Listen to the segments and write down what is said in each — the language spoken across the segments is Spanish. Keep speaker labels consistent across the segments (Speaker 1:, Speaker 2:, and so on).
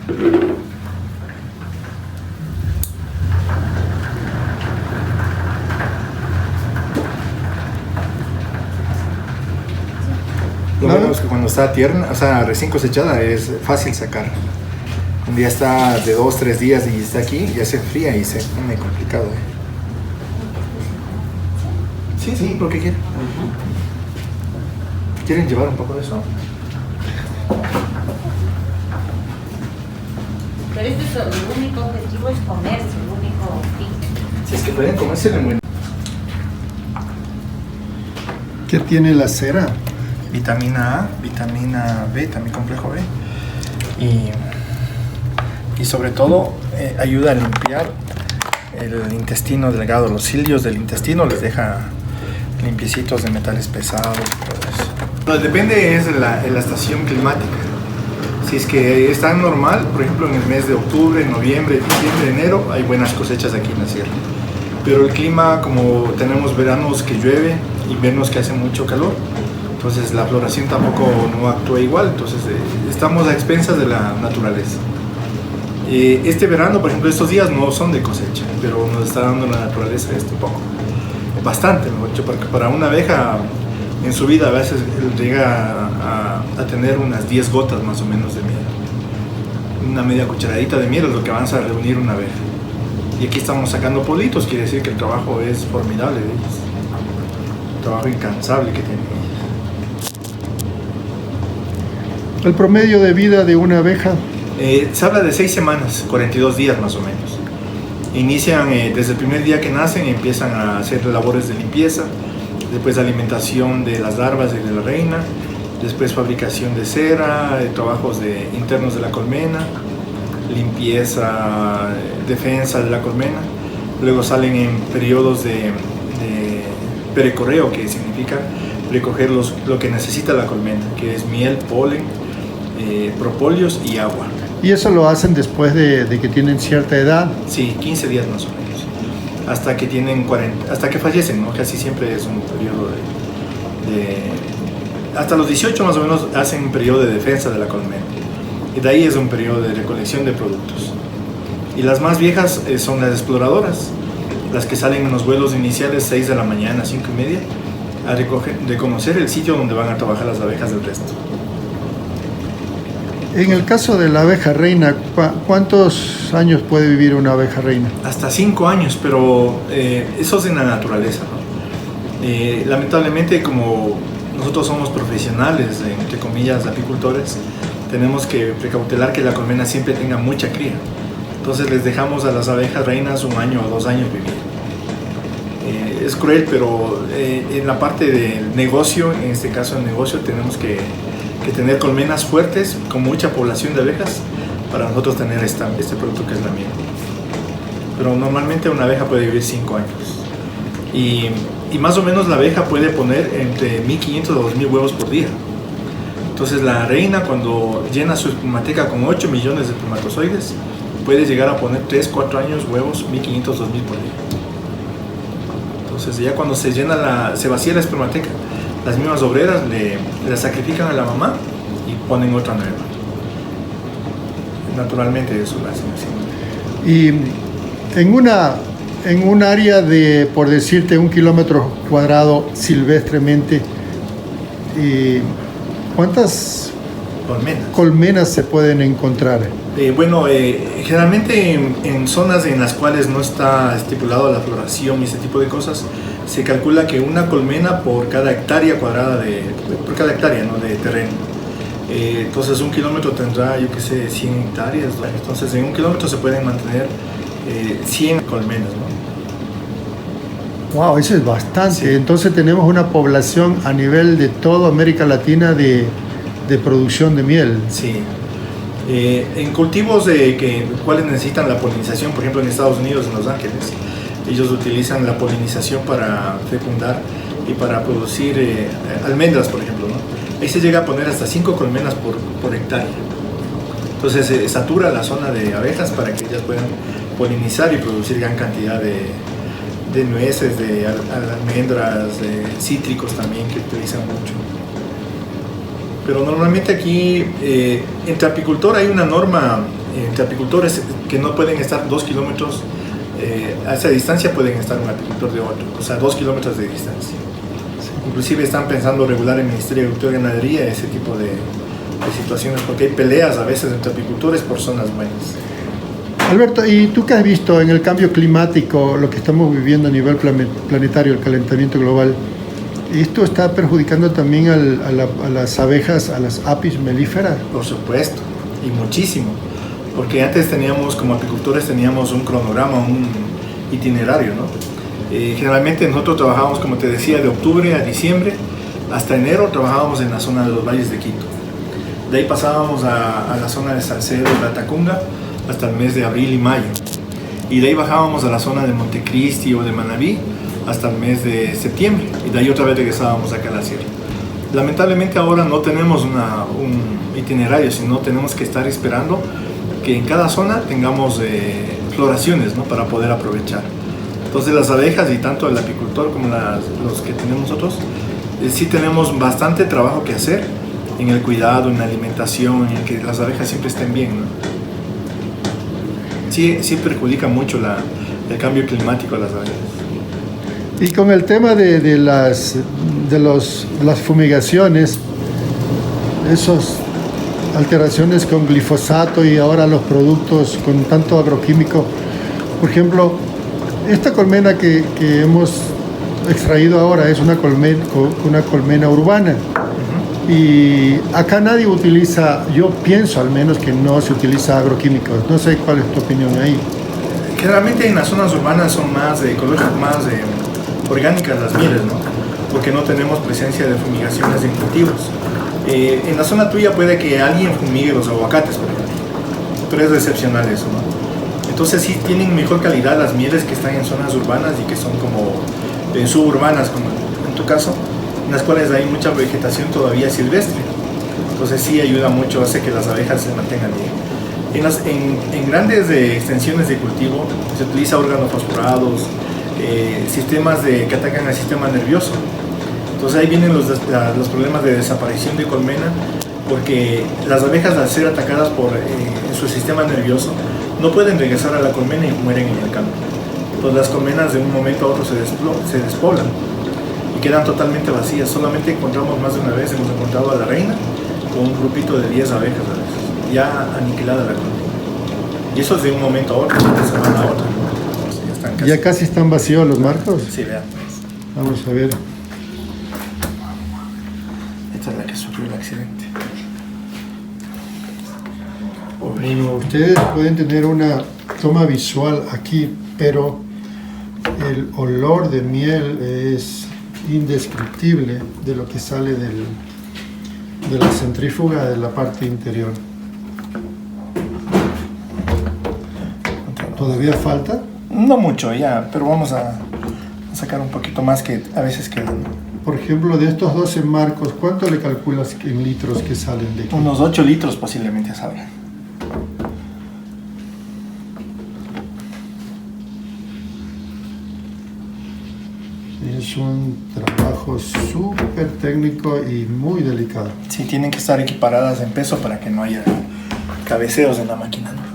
Speaker 1: Lo bueno es que cuando está tierna, o sea, recién cosechada, es fácil sacar. Cuando ya está de 2-3 días y está aquí, ya se enfría y se pone complicado. Sí, lo que quieren. ¿Quieren llevar un poco de eso?
Speaker 2: Pero este es el único objetivo, es comerse, el único fin.
Speaker 1: Si es que pueden comerse de bueno.
Speaker 3: ¿Qué tiene la cera?
Speaker 1: Vitamina A, vitamina B, también complejo B. Y sobre todo ayuda a limpiar el intestino delgado, los cilios del intestino les deja limpiecitos de metales pesados y todo eso. Pues depende es la estación climática. Si es que está normal, por ejemplo en el mes de octubre, noviembre, diciembre, enero, hay buenas cosechas aquí en la sierra. Pero el clima, como tenemos veranos que llueve, inviernos que hace mucho calor, entonces la floración tampoco no actúa igual, entonces estamos a expensas de la naturaleza. Este verano, por ejemplo, estos días no son de cosecha, pero nos está dando la naturaleza esto poco. Bastante, mejor dicho, porque para una abeja en su vida a veces llega a tener unas 10 gotas más o menos de miel. Una media cucharadita de miel es lo que avanza a reunir una abeja. Y aquí estamos sacando politos, quiere decir que el trabajo es formidable de ellas. Un trabajo incansable que tienen ellas.
Speaker 3: ¿El promedio de vida de una abeja?
Speaker 1: Se habla de 6 semanas, 42 días más o menos. Inician desde el primer día que nacen, empiezan a hacer labores de limpieza, después alimentación de las larvas y de la reina, después fabricación de cera, trabajos internos de la colmena, limpieza, defensa de la colmena. Luego salen en periodos de precorreo, que significa recoger lo que necesita la colmena, que es miel, polen, propóleos y agua.
Speaker 3: ¿Y eso lo hacen después de que tienen cierta edad?
Speaker 1: Sí, 15 días más o menos, hasta que tienen 40, hasta que fallecen, ¿no? Casi siempre es un periodo hasta los 18 más o menos hacen un periodo de defensa de la colmena, y de ahí es un periodo de recolección de productos. Y las más viejas son las exploradoras, las que salen en los vuelos iniciales 6 de la mañana, 5:30, a reconocer el sitio donde van a trabajar las abejas del resto.
Speaker 3: En el caso de la abeja reina, ¿cuántos años puede vivir una abeja reina?
Speaker 1: Hasta 5 años, pero eso es en la naturaleza, ¿no? Lamentablemente, como nosotros somos profesionales, entre comillas, apicultores, tenemos que precautelar que la colmena siempre tenga mucha cría. Entonces les dejamos a las abejas reinas 1 año o 2 años vivir. Es cruel, pero en la parte del negocio, en este caso el negocio, tenemos que tener colmenas fuertes con mucha población de abejas para nosotros tener este producto que es la miel. Pero normalmente una abeja puede vivir 5 años. Y más o menos la abeja puede poner entre 1500 a 2000 huevos por día. Entonces la reina, cuando llena su espermateca con 8 millones de espermatozoides, puede llegar a poner 3-4 años huevos, 1500 2000 por día. Entonces ya cuando se vacía la espermateca, las mismas obreras la sacrifican a la mamá y ponen otra nueva. Naturalmente eso lo hacen así.
Speaker 3: Y en un área de, por decirte, 1 kilómetro cuadrado silvestremente, ¿cuántas colmenas se pueden encontrar?
Speaker 1: Generalmente en zonas en las cuales no está estipulado la floración y ese tipo de cosas, se calcula que una colmena por cada hectárea cuadrada de terreno. Entonces 1 kilómetro tendrá, 100 hectáreas, ¿no? Entonces en 1 kilómetro se pueden mantener 100 colmenas, ¿no?
Speaker 3: Wow, eso es bastante.
Speaker 1: Sí.
Speaker 3: Entonces tenemos una población a nivel de toda América Latina de producción de miel.
Speaker 1: Sí. En cultivos cuales necesitan la polinización, por ejemplo en Estados Unidos, en Los Ángeles, ellos utilizan la polinización para fecundar y para producir almendras, por ejemplo, ¿no? Ahí se llega a poner hasta 5 colmenas por hectárea. Entonces se satura la zona de abejas para que ellas puedan polinizar y producir gran cantidad de nueces, de almendras, de cítricos también, que utilizan mucho. Pero normalmente aquí, entre apicultor hay una norma entre apicultores que no pueden estar 2 kilómetros a esa distancia, pueden estar un apicultor de otro, o sea, 2 kilómetros de distancia. Inclusive están pensando regular el Ministerio de Agricultura y Ganadería ese tipo de situaciones, porque hay peleas a veces entre apicultores por zonas buenas.
Speaker 3: Alberto, ¿y tú qué has visto en el cambio climático, lo que estamos viviendo a nivel planetario, el calentamiento global? ¿Esto está perjudicando también a las abejas, a las apis melíferas?
Speaker 1: Por supuesto, y muchísimo, porque antes teníamos, como apicultores, teníamos un cronograma, un itinerario, ¿no? Generalmente nosotros trabajábamos, como te decía, de octubre a diciembre, hasta enero trabajábamos en la zona de los valles de Quito. De ahí pasábamos a la zona de Salcedo, de Latacunga, hasta el mes de abril y mayo. Y de ahí bajábamos a la zona de Montecristi o de Manabí hasta el mes de septiembre. Y de ahí otra vez regresábamos acá a la sierra. Lamentablemente ahora no tenemos un itinerario, sino tenemos que estar esperando que en cada zona tengamos floraciones, ¿no? Para poder aprovechar. Entonces las abejas, y tanto el apicultor como los que tenemos nosotros, sí tenemos bastante trabajo que hacer en el cuidado, en la alimentación, en que las abejas siempre estén bien, ¿no? Sí perjudica mucho el cambio climático a las abejas.
Speaker 3: Y con el tema de las fumigaciones, esas alteraciones con glifosato y ahora los productos con tanto agroquímico, por ejemplo, esta colmena que hemos extraído ahora es una colmena urbana. Y acá nadie utiliza, yo pienso al menos que no se utiliza agroquímicos. No sé cuál es tu opinión ahí.
Speaker 1: Generalmente en las zonas urbanas son más ecológicas, más orgánicas las mieles, ¿no? Porque no tenemos presencia de fumigaciones en cultivos. En la zona tuya puede que alguien fumigue los aguacates, por ejemplo, pero es excepcional eso, ¿no? Entonces sí tienen mejor calidad las mieles que están en zonas urbanas y que son como suburbanas, como en tu caso, en las cuales hay mucha vegetación todavía silvestre. Entonces sí ayuda mucho, hace que las abejas se mantengan bien. En grandes extensiones de cultivo se utiliza organofosforados, sistemas que atacan al sistema nervioso. Entonces ahí vienen los problemas de desaparición de colmena, porque las abejas, al ser atacadas por su sistema nervioso, no pueden regresar a la colmena y mueren en el campo. Entonces las colmenas de un momento a otro se despoblan y quedan totalmente vacías. Solamente encontramos, más de una vez hemos encontrado a la reina con un grupito de 10 abejas a veces, ya aniquilada la colmena. Y eso es de un momento a otro, de una semana a otra.
Speaker 3: ¿Ya casi están vacíos los marcos?
Speaker 1: Sí, vean.
Speaker 3: Vamos a ver.
Speaker 1: Esta es la que sufrió el accidente.
Speaker 3: Bueno, ustedes pueden tener una toma visual aquí, pero el olor de miel es indescriptible de lo que sale de la centrífuga de la parte interior. ¿Todavía falta?
Speaker 1: No mucho ya, pero vamos a sacar un poquito más que a veces quedan.
Speaker 3: Por ejemplo, de estos 12 marcos, ¿cuánto le calculas en litros que salen de aquí?
Speaker 1: Unos 8 litros posiblemente salgan.
Speaker 3: Es un trabajo súper técnico y muy delicado.
Speaker 1: Sí, tienen que estar equiparadas en peso para que no haya cabeceos en la máquina, ¿no?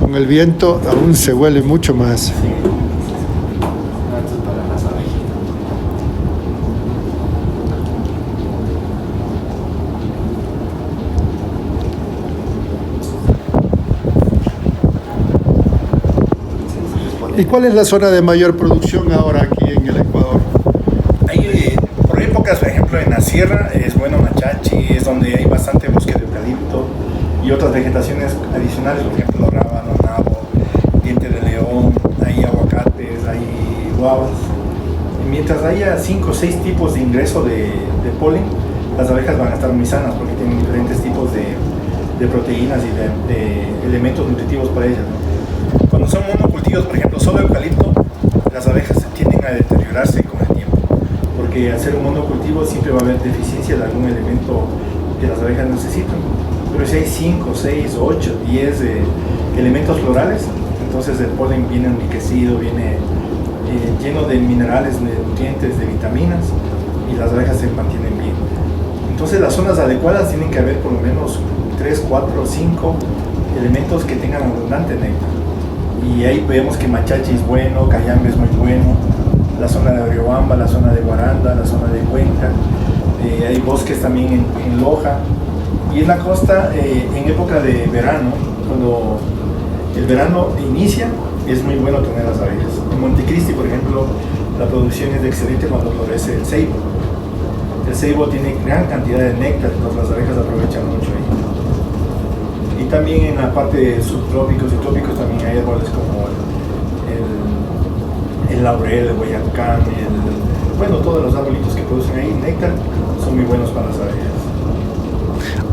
Speaker 3: Con el viento aún se huele mucho más.
Speaker 1: Sí. Esto es para las abejitas.
Speaker 3: ¿Y cuál es la zona de mayor producción ahora aquí en el Ecuador?
Speaker 1: Hay, por épocas, por ejemplo, en la sierra es bueno Machachi, es donde hay bastante bosque de eucalipto y otras vegetaciones adicionales, por ejemplo, rábano, nabo, diente de león, hay aguacates, hay guavas. Y mientras haya 5 o 6 tipos de ingreso de polen, las abejas van a estar muy sanas porque tienen diferentes tipos de proteínas y de elementos nutritivos para ellas, ¿no? Cuando son monocultivos, por ejemplo, solo eucalipto, las abejas tienden a deteriorarse con el tiempo, porque al ser un monocultivo siempre va a haber deficiencia de algún elemento que las abejas necesitan. Pero si hay 5, 6, 8, 10 elementos florales, entonces el polen viene enriquecido, viene lleno de minerales, de nutrientes, de vitaminas, y las abejas se mantienen bien. Entonces las zonas adecuadas tienen que haber por lo menos 3, 4, 5 elementos que tengan abundante néctar. Y ahí vemos que Machachi es bueno, Cayambe es muy bueno, la zona de Riobamba, la zona de Guaranda, la zona de Cuenca, hay bosques también en Loja. Y en la costa, en época de verano, cuando el verano inicia, es muy bueno tener las abejas. En Montecristi, por ejemplo, la producción es excelente cuando florece el ceibo. El ceibo tiene gran cantidad de néctar, entonces las abejas aprovechan mucho ahí. Y también en la parte de subtrópicos y trópicos también hay árboles como el laurel, el guayacán, bueno, todos los arbolitos que producen ahí néctar son muy buenos para las abejas.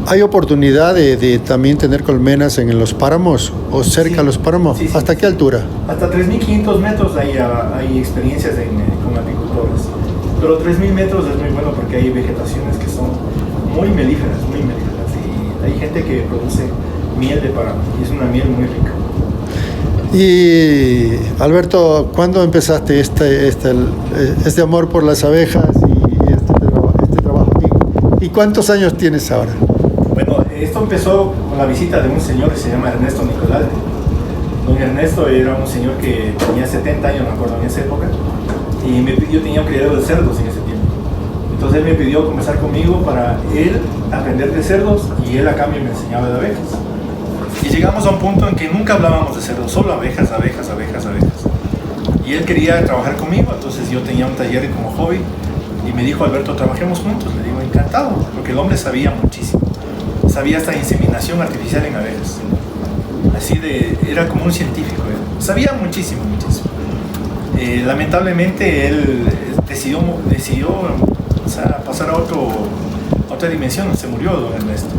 Speaker 3: ¿Hay oportunidad de también tener colmenas en los páramos o cerca de los páramos?
Speaker 1: Sí, sí.
Speaker 3: ¿Hasta qué altura?
Speaker 1: Hasta 3.500 metros hay experiencias con apicultores. Pero 3.000 metros es muy bueno porque hay vegetaciones que son muy melíferas. Y hay gente que produce miel de páramo y es una miel muy rica.
Speaker 3: Y Alberto, ¿cuándo empezaste este amor por las abejas y este trabajo? ¿Y cuántos años tienes ahora?
Speaker 1: Bueno, esto empezó con la visita de un señor que se llama Ernesto Nicolás. Don Ernesto era un señor que tenía 70 años, me acuerdo, en esa época, y yo tenía un criadero de cerdos en ese tiempo. Entonces él me pidió conversar conmigo para él aprender de cerdos y él a cambio me enseñaba de abejas. Y llegamos a un punto en que nunca hablábamos de cerdos, solo abejas. Y él quería trabajar conmigo, entonces yo tenía un taller como hobby y me dijo: Alberto, trabajemos juntos. Le digo: encantado, porque el hombre sabía muchísimo. Sabía hasta inseminación artificial en abejas. Era como un científico. Sabía muchísimo. Lamentablemente él decidió pasar a otra dimensión, se murió don Ernesto.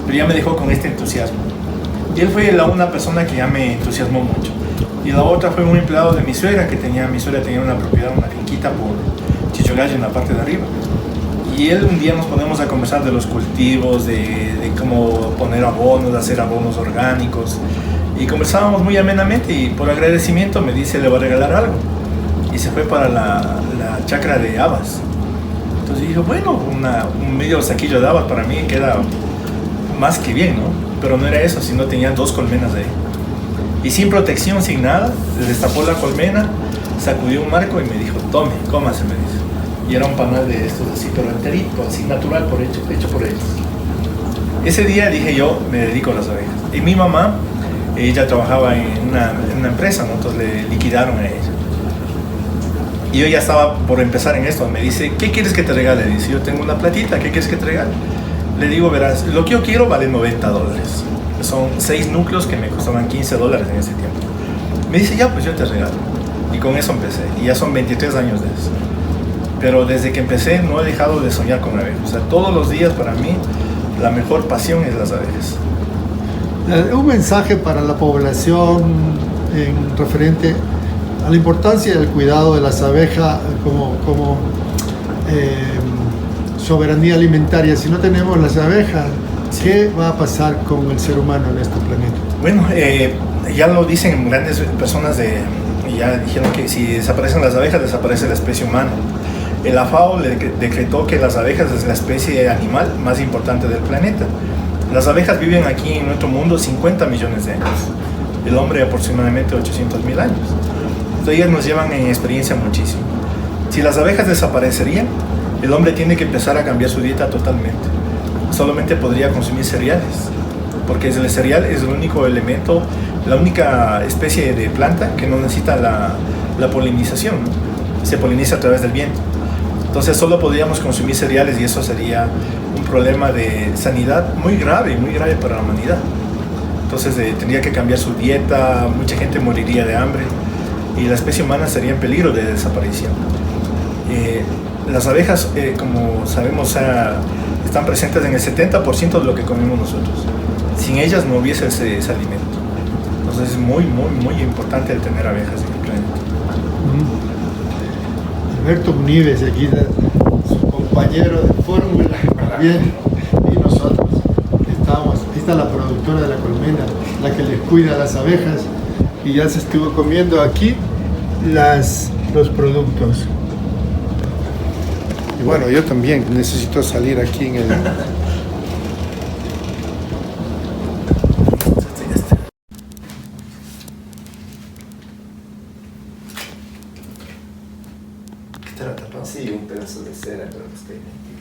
Speaker 1: Pero ya me dejó con este entusiasmo. Y él fue una persona que ya me entusiasmó mucho. Y la otra fue un empleado de mi suegra, mi suegra tenía una propiedad, una finquita por Chichogallo en la parte de arriba. Y él un día nos ponemos a conversar de los cultivos, de cómo poner abonos, de hacer abonos orgánicos. Y conversábamos muy amenamente y por agradecimiento me dice: le voy a regalar algo. Y se fue para la chacra de habas. Entonces dije: bueno, un medio saquillo de habas para mí queda más que bien, ¿no? Pero no era eso, sino tenía 2 colmenas ahí. Y sin protección, sin nada, le destapó la colmena, sacudió un marco y me dijo: tome, cómase, me dice. Y era un panal de estos así, pero enterito, así natural, hecho por ellos. Ese día dije: yo me dedico a las abejas. Y mi mamá, ella trabajaba en una empresa, ¿no? Entonces le liquidaron a ella. Y yo ya estaba por empezar en esto. Me dice: ¿qué quieres que te regale? Dice: yo tengo una platita, ¿qué quieres que te regale? Le digo: verás, lo que yo quiero vale $90. Son 6 núcleos que me costaban $15 en ese tiempo. Me dice: ya, pues yo te regalo. Y con eso empecé. Y ya son 23 años de eso. Pero desde que empecé no he dejado de soñar con abejas. O sea, todos los días para mí la mejor pasión es las abejas.
Speaker 3: Un mensaje para la población en referente a la importancia del cuidado de las abejas como soberanía alimentaria. Si no tenemos las abejas, ¿qué va a pasar con el ser humano en este planeta?
Speaker 1: Bueno, ya lo dicen grandes personas ya dijeron que si desaparecen las abejas, desaparece la especie humana. La FAO decretó que las abejas es la especie animal más importante del planeta. Las abejas viven aquí en nuestro mundo 50 millones de años. El hombre aproximadamente 800.000 años. Entonces ellas nos llevan en experiencia muchísimo. Si las abejas desaparecerían, el hombre tiene que empezar a cambiar su dieta totalmente. Solamente podría consumir cereales, porque el cereal es el único elemento, la única especie de planta que no necesita la polinización, ¿no? Se poliniza a través del viento. Entonces solo podríamos consumir cereales y eso sería un problema de sanidad muy grave para la humanidad. Entonces tendría que cambiar su dieta, mucha gente moriría de hambre y la especie humana sería en peligro de desaparición. Las abejas, como sabemos, están presentes en el 70% de lo que comemos nosotros. Sin ellas no hubiese ese alimento. Entonces es muy importante el tener abejas en el planeta.
Speaker 3: Alberto Munives, aquí su compañero de fórmula, bien, y nosotros estamos. Ahí está la productora de la colmena, la que les cuida a las abejas, y ya se estuvo comiendo aquí los productos. Y bueno, yo también necesito salir aquí en el...
Speaker 1: Sí, un pedazo de cera, pero que está idéntico.